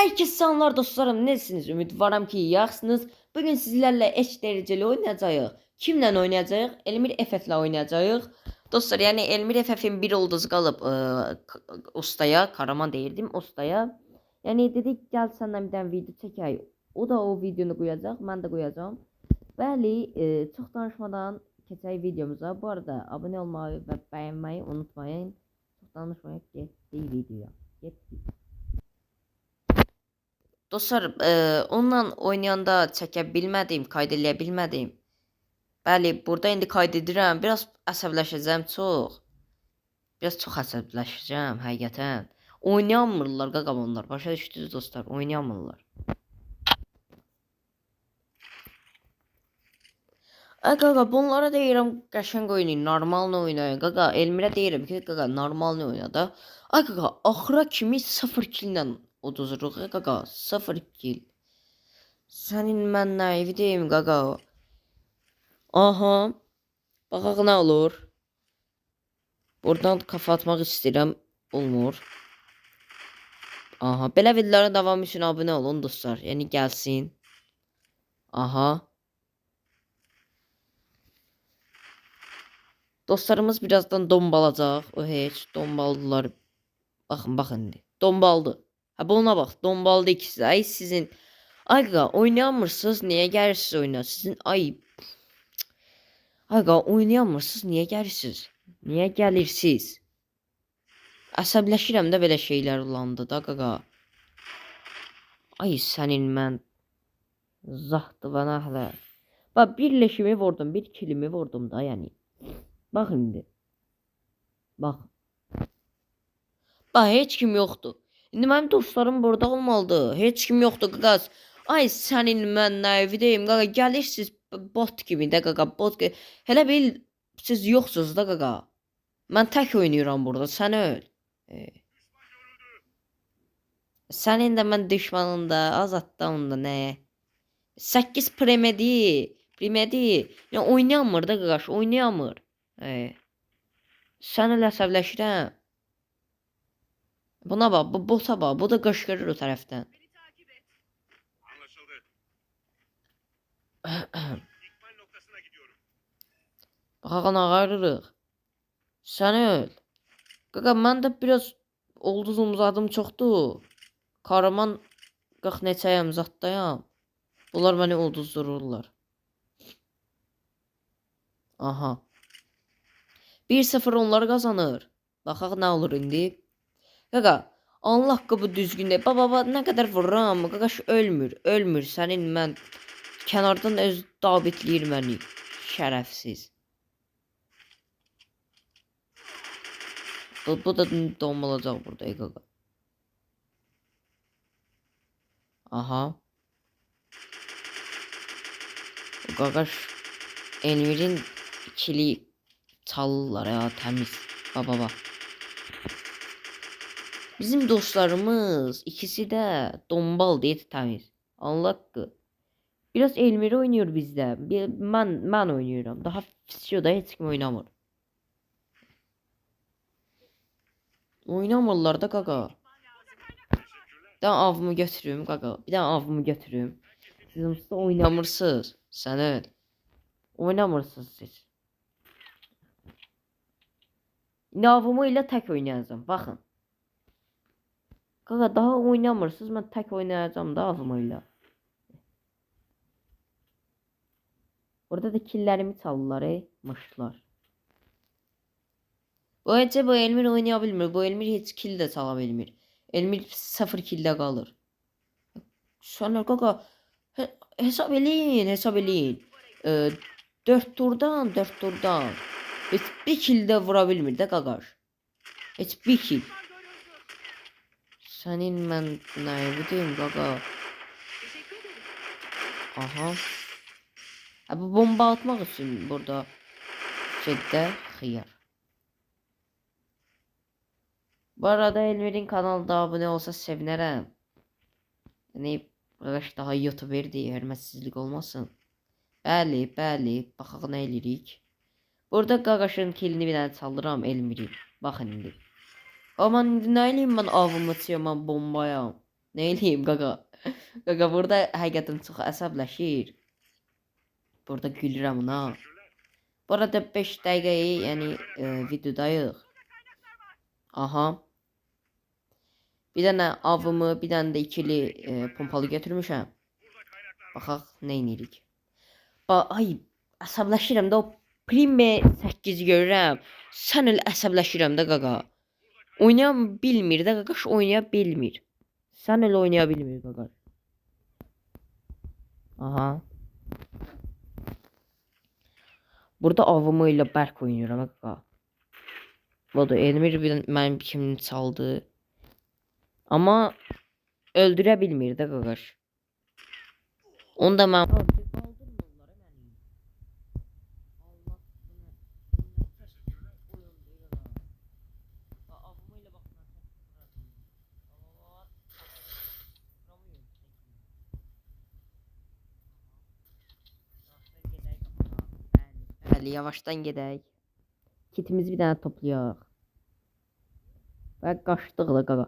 Herkese selamlar dostlarım. Nesiniz? Ümidvaram ki yaxsınız. Bugün sizlerle eş dereceli oynayacağıq. Kimle oynayacağıq? Elmir FF-lə oynayacağıq. Dostlar, yani Elmir FF-in bir ulduz qalıb ustaya, Karaman deyirdim, ustaya. Yani dedik gel senden bir tane video çəkək. O da o videonu qoyacaq, mən də qoyacağım. Bəli, çox danışmadan keçək videomuza. Bu arada abone olmayı və bəyənməyi unutmayın. Çox danışmayaq, getdik videoya. Getdik. Dostlar, onunla oynayanda çəkə bilmədim, kaydeləyə bilmədim. Bəli, burada indi kayd edirəm. Biraz əsəbləşəcəm çox. Biraz çox əsəbləşəcəm həqiqətən. Oynayamırlar qaqam onlar. Başa düşdünüz dostlar, oynayamırlar. Ay qaqa, bunlara deyirəm qəşəng oynayın, normal oynayın. Qaqa, Elmirə deyirəm ki, qaqa normal oyna da. Ay qaqa, axıra kimi 0 killə uduzuruq qaqa, 0 kill. Sənin mən nə evi deyim qaqa? Aha. Baxaq nə olur. Buradan kafa atmaq istəyirəm, olmur. Aha, belə videolara davam üçün abunə olun dostlar. Yəni gəlsin. Aha. Dostlarımız birazdan dombalacaq. O heç dombaldılar. Baxın, baxın indi. Dombaldı. Ha, buna bax, dombaldı ikisi. Ay sizin. Ay qaqa, oynayamırsınız, niyə gəlirsiniz oyuna? Sizin ay. Ay qaqa, oynayamırsınız, niyə gəlirsiniz? Niyə gəlirsiniz? Əsəbləşirəm də belə şeylər olandı da qaqa. Ay sənin mən. Zahdı və nəhlə. Bax, bir leşimi vurdum, bir kilimi vurdum da yəni. Bax indi. Bax. Bax, heç kim yoxdur. İndi mənim dostlarım burada olmalıdır. Heç kim yoxdur qaqaz. Ay sənin mən nə evi deyim qaqa. Gəlirsiniz bot kimi də qaqa. Bot kimi. Hələ bil siz yoxsunuz da qaqa. Mən tək oynayıram burada. Sən öl. Sənin də mən düşmanın da, azaddan da nə? 8 premedi. Premedi. Yəni oynayamır da qaqaş, oynayamır. Sən elə əsəbləşirəm. Buna bax, bu bota bax, bu da qışqırır o tərəfdən. Baxaq ağarırıq. Sən öl. Qaqa, mən də biraz ulduzum zadım çoxdur. Karaman 40 neçəyəm zatdayam. Bunlar məni ulduzdururlar. Aha. 1-0 onlar qazanır. Baxaq nə olur indi. Qaqa, Allah haqqı bu düzgün deyil. Baba, nə qədər vururam, qaqaş ölmür, ölmür. Sənin mən kənardan öz dabitləyir məni. Şərəfsiz. Bu da donmalacaq burada qaqa. Aha. Qaqaş Elmir'in ikili çalırlar ya, təmiz. Baba. Bizim dostlarımız ikisi de dombal diye təmiz. Anlattı. Biraz Elmir oynuyor bizdə. Mən oynuyorum. Daha Fisio'da heç kim oynamır. Oynamırlar da qaqa. Bir daha avımı götürüm qaqa. Bir daha avımı götürüm. Siz usta oynamırsınız. Sən öl. Oynamırsınız siz. İndi avımı ilə tək oynayacağım. Baxın. Qaqa, daha oynamırsınız. Mən tək oynayacağım da avımı ilə. Orada da killerimi çaldılar mışlar. Bu hece bu Elmir oynayabilmir. Bu Elmir hiç kill de çalabilmir. Elmir 0 kill'de kalır. Sonra kaka hesap eləyin. 4 turdan. Heç bir kill de vurabilmir de qaqaş. Heç bir kill. Sənin mən nə edeyim qaqa? Aha. Bu bomba atmaq üçün burada şeydə xiyar. Bu arada Elmir'in kanalda abone olsa sevinirəm. Yəni qaqaş daha YouTuber deyə hörmətsizlik olmasın. Bəli, baxaq nə eləyirik. Burada qaqaşın kilini bir dənə çaldıram Elmir'i. Baxın indi. Aman indi nə eləyim mən avımı çiyəm, mən bombayam. Ne eləyim qaqa? Qaqa burada həqiqətən çox əsəbləşir. Burada gülürəm ona. Bu arada 5 dəqiqəyi, yəni videodayıq. Aha. Bir dənə avımı, bir dənə də ikili pompalı götürmüşəm. Baxaq nə edirik. Ay, əsəbləşirəm də o Prime 8 görürəm. Sən elə əsəbləşirəm də qaqa. Oynaya bilmir də qaqaş, oynaya bilmir. Sən elə oynaya bilmir qaqaş. Aha. Burada avımı ilə bərk oynayıram qaqa. Budur, Elmir mənim kimini çaldı. Amma öldürə bilmir də qaqaş. Onu da mən Bəli, yavaşdan gedək. Kitimizi bir dənə toplayaq. Və qaçdıq da qaqa.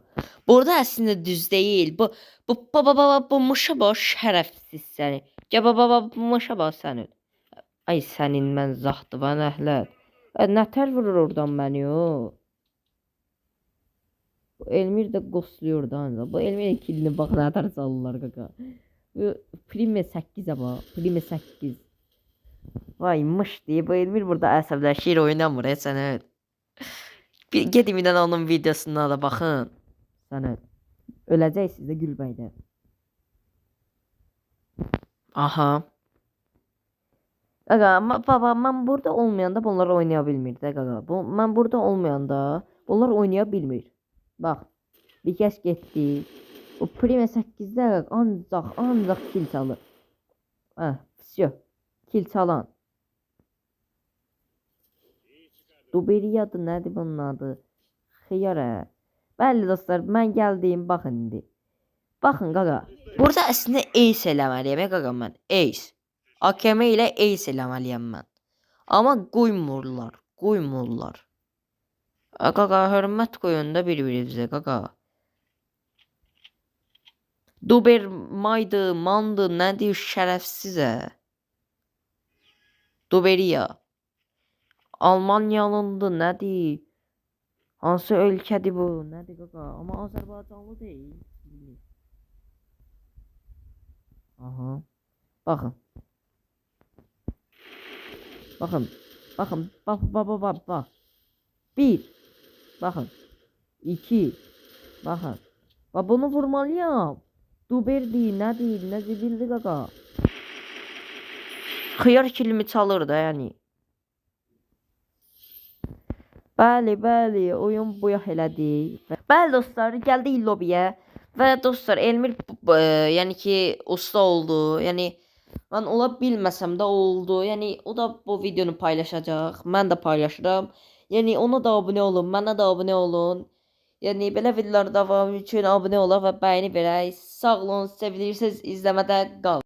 Burada əslində düz deyil. Bu mışa bax şərəfsiz səni. Gəl baba bu mışa bax sənin. Ay sənin mən zaxtıvan əhlət. Nətər vurur oradan məni o? Bu Elmir də qosluyor da ancaq. Bu Elmir'in kilini bax nətər salırlar qaqa. Bu Prime 8'e bax. Prime 8. Vay mış diye bu Elmir burada əsəbləşir oynamır sənət. Gedin bir dənə onun videosuna da baxın. Sənət. Öləcəksiniz də gülməkdən. Aha. Qaqa baba mən burada olmayanda bunlar oynaya bilmir də qaqa. Mən burada olmayanda bunlar oynaya bilmir. Bax. Bir kəs getdi. O Prime 8'də ancaq kill çalır. Hə, всё. Kill çalan. Duberiyadı nədir bunun adı? Xiyarə. Bəli dostlar, mən gəldim, baxın indi. Baxın qaqa. Burada əslində ace eləməliyəm qaqa mən. Ace. AKM ilə ace eləməliyəm mən. Amma qoymurlar. Qaqa, hörmət qoyun da bir-birinizə qaqa. Duber maydı, mandı, nədir şərəfsizə. Duberiya. Almaniyalındı, nədir? Hansı ölkədir bu? Nədir qaqa? Amma Azərbaycanlı deyil. Aha. Baxın. Bax. 1. Baxın. 2. Baxın. Bax bunu vurmalıyam. Duberdi, nədir? Nədir bildi qaqa? Xiyar kilimi çalır da yəni. Bəli, oyun bu yax elədi. Bəli dostlar, gəldik lobiyə. Və dostlar, Elmir yəni ki, usta oldu. Yəni mən ola bilməsəm də oldu. Yəni o da bu videonu paylaşacaq. Mən də paylaşıram. Yəni ona da abunə olun, mənə də abunə olun. Yəni belə videolar davam üçün abunə olaq və bəyəni verək. Sağ olun, sevilirsiniz, izləmədə qalın.